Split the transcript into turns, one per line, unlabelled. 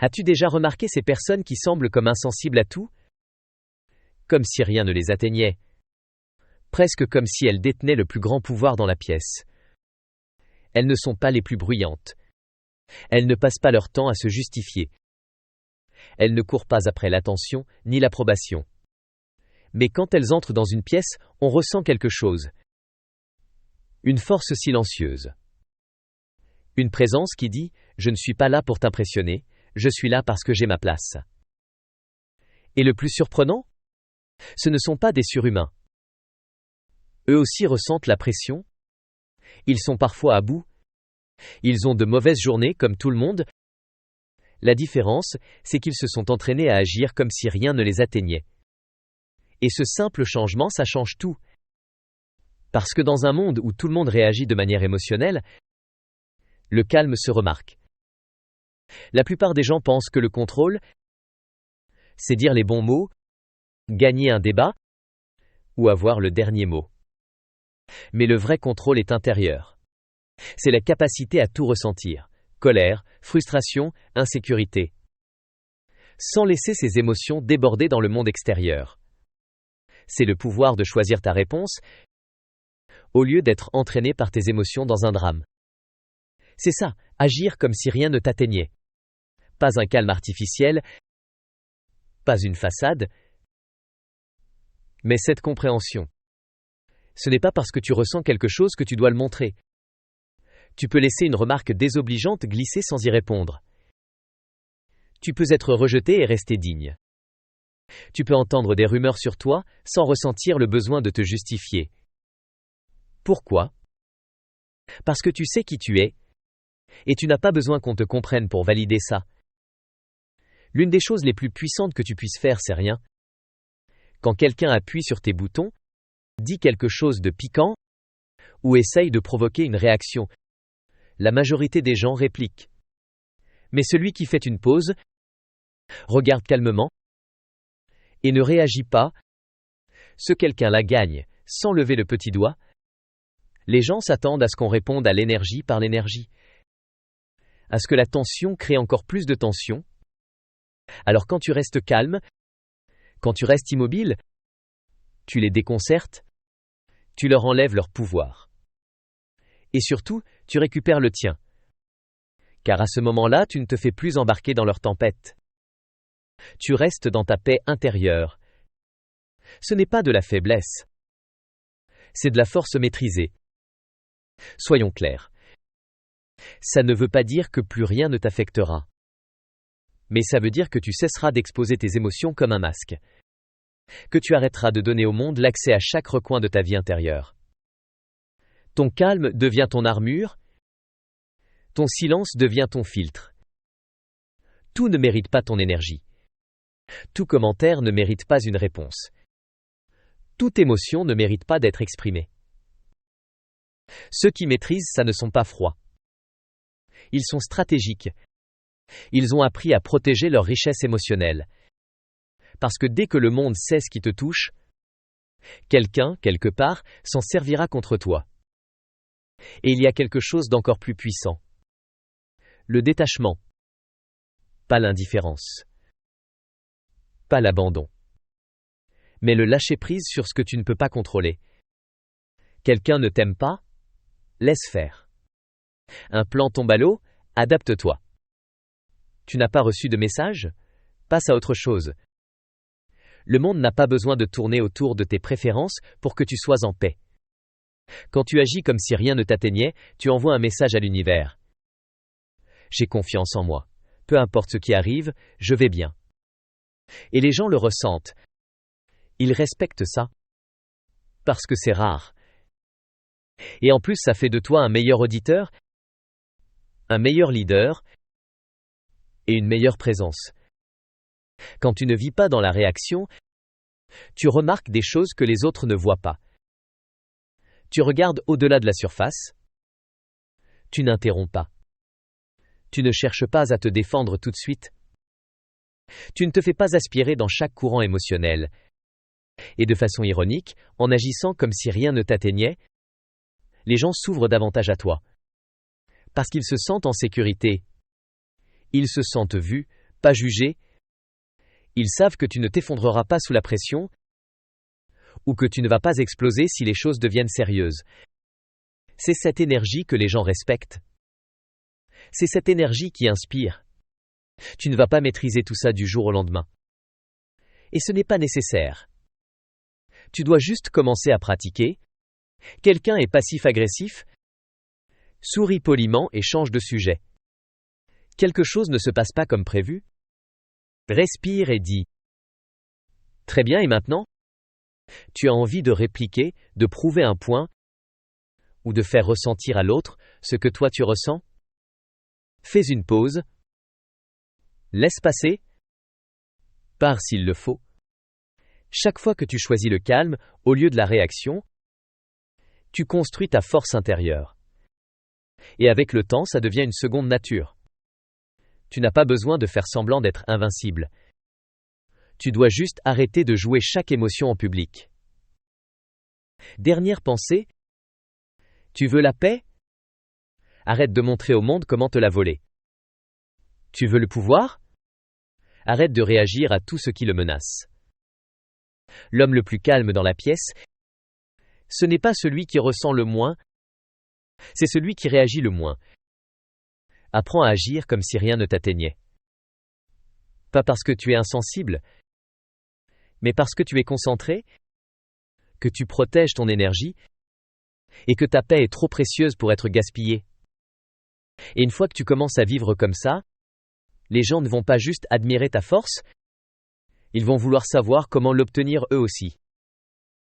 As-tu déjà remarqué ces personnes qui semblent comme insensibles à tout? Comme si rien ne les atteignait. Presque comme si elles détenaient le plus grand pouvoir dans la pièce. Elles ne sont pas les plus bruyantes. Elles ne passent pas leur temps à se justifier. Elles ne courent pas après l'attention, ni l'approbation. Mais quand elles entrent dans une pièce, on ressent quelque chose. Une force silencieuse. Une présence qui dit « Je ne suis pas là pour t'impressionner, je suis là parce que j'ai ma place ». Et le plus surprenant? Ce ne sont pas des surhumains. Eux aussi ressentent la pression. Ils sont parfois à bout. Ils ont de mauvaises journées comme tout le monde. La différence, c'est qu'ils se sont entraînés à agir comme si rien ne les atteignait. Et ce simple changement, ça change tout. Parce que dans un monde où tout le monde réagit de manière émotionnelle, le calme se remarque. La plupart des gens pensent que le contrôle, c'est dire les bons mots, gagner un débat, ou avoir le dernier mot. Mais le vrai contrôle est intérieur. C'est la capacité à tout ressentir, colère, frustration, insécurité, sans laisser ces émotions déborder dans le monde extérieur. C'est le pouvoir de choisir ta réponse, au lieu d'être entraîné par tes émotions dans un drame. C'est ça, agir comme si rien ne t'atteignait. Pas un calme artificiel, pas une façade, mais cette compréhension. Ce n'est pas parce que tu ressens quelque chose que tu dois le montrer. Tu peux laisser une remarque désobligeante glisser sans y répondre. Tu peux être rejeté et rester digne. Tu peux entendre des rumeurs sur toi sans ressentir le besoin de te justifier. Pourquoi? Parce que tu sais qui tu es, et tu n'as pas besoin qu'on te comprenne pour valider ça. L'une des choses les plus puissantes que tu puisses faire, c'est rien. Quand quelqu'un appuie sur tes boutons, dit quelque chose de piquant, ou essaye de provoquer une réaction, la majorité des gens répliquent. Mais celui qui fait une pause, regarde calmement, et ne réagit pas, ce quelqu'un-là gagne, sans lever le petit doigt. Les gens s'attendent à ce qu'on réponde à l'énergie par l'énergie, à ce que la tension crée encore plus de tension. Alors quand tu restes calme, quand tu restes immobile, tu les déconcertes, tu leur enlèves leur pouvoir. Et surtout, tu récupères le tien. Car à ce moment-là, tu ne te fais plus embarquer dans leur tempête. Tu restes dans ta paix intérieure. Ce n'est pas de la faiblesse. C'est de la force maîtrisée. Soyons clairs. Ça ne veut pas dire que plus rien ne t'affectera. Mais ça veut dire que tu cesseras d'exposer tes émotions comme un masque. Que tu arrêteras de donner au monde l'accès à chaque recoin de ta vie intérieure. Ton calme devient ton armure. Ton silence devient ton filtre. Tout ne mérite pas ton énergie. Tout commentaire ne mérite pas une réponse. Toute émotion ne mérite pas d'être exprimée. Ceux qui maîtrisent ça ne sont pas froids. Ils sont stratégiques. Ils ont appris à protéger leur richesse émotionnelle. Parce que dès que le monde sait ce qui te touche, quelqu'un, quelque part, s'en servira contre toi. Et il y a quelque chose d'encore plus puissant. Le détachement. Pas l'indifférence. Pas l'abandon. Mais le lâcher-prise sur ce que tu ne peux pas contrôler. Quelqu'un ne t'aime pas? Laisse faire. Un plan tombe à l'eau? Adapte-toi. Tu n'as pas reçu de message? Passe à autre chose. Le monde n'a pas besoin de tourner autour de tes préférences pour que tu sois en paix. Quand tu agis comme si rien ne t'atteignait, tu envoies un message à l'univers. J'ai confiance en moi. Peu importe ce qui arrive, je vais bien. Et les gens le ressentent. Ils respectent ça. Parce que c'est rare. Et en plus, ça fait de toi un meilleur auditeur, un meilleur leader et une meilleure présence. Quand tu ne vis pas dans la réaction, tu remarques des choses que les autres ne voient pas. Tu regardes au-delà de la surface. Tu n'interromps pas. Tu ne cherches pas à te défendre tout de suite. Tu ne te fais pas aspirer dans chaque courant émotionnel. Et de façon ironique, en agissant comme si rien ne t'atteignait, les gens s'ouvrent davantage à toi. Parce qu'ils se sentent en sécurité. Ils se sentent vus, pas juger. Ils savent que tu ne t'effondreras pas sous la pression ou que tu ne vas pas exploser si les choses deviennent sérieuses. C'est cette énergie que les gens respectent. C'est cette énergie qui inspire. Tu ne vas pas maîtriser tout ça du jour au lendemain. Et ce n'est pas nécessaire. Tu dois juste commencer à pratiquer. Quelqu'un est passif-agressif. Souris poliment et change de sujet. Quelque chose ne se passe pas comme prévu. Respire et dis. Très bien, et maintenant? Tu as envie de répliquer, de prouver un point, ou de faire ressentir à l'autre ce que toi tu ressens? Fais une pause. Laisse passer. Pars s'il le faut. Chaque fois que tu choisis le calme, au lieu de la réaction, tu construis ta force intérieure. Et avec le temps, ça devient une seconde nature. Tu n'as pas besoin de faire semblant d'être invincible. Tu dois juste arrêter de jouer chaque émotion en public. Dernière pensée. Tu veux la paix? Arrête de montrer au monde comment te la voler. Tu veux le pouvoir? Arrête de réagir à tout ce qui le menace. L'homme le plus calme dans la pièce, ce n'est pas celui qui ressent le moins, c'est celui qui réagit le moins. Apprends à agir comme si rien ne t'atteignait. Pas parce que tu es insensible, mais parce que tu es concentré, que tu protèges ton énergie et que ta paix est trop précieuse pour être gaspillée. Et une fois que tu commences à vivre comme ça, les gens ne vont pas juste admirer ta force, ils vont vouloir savoir comment l'obtenir eux aussi.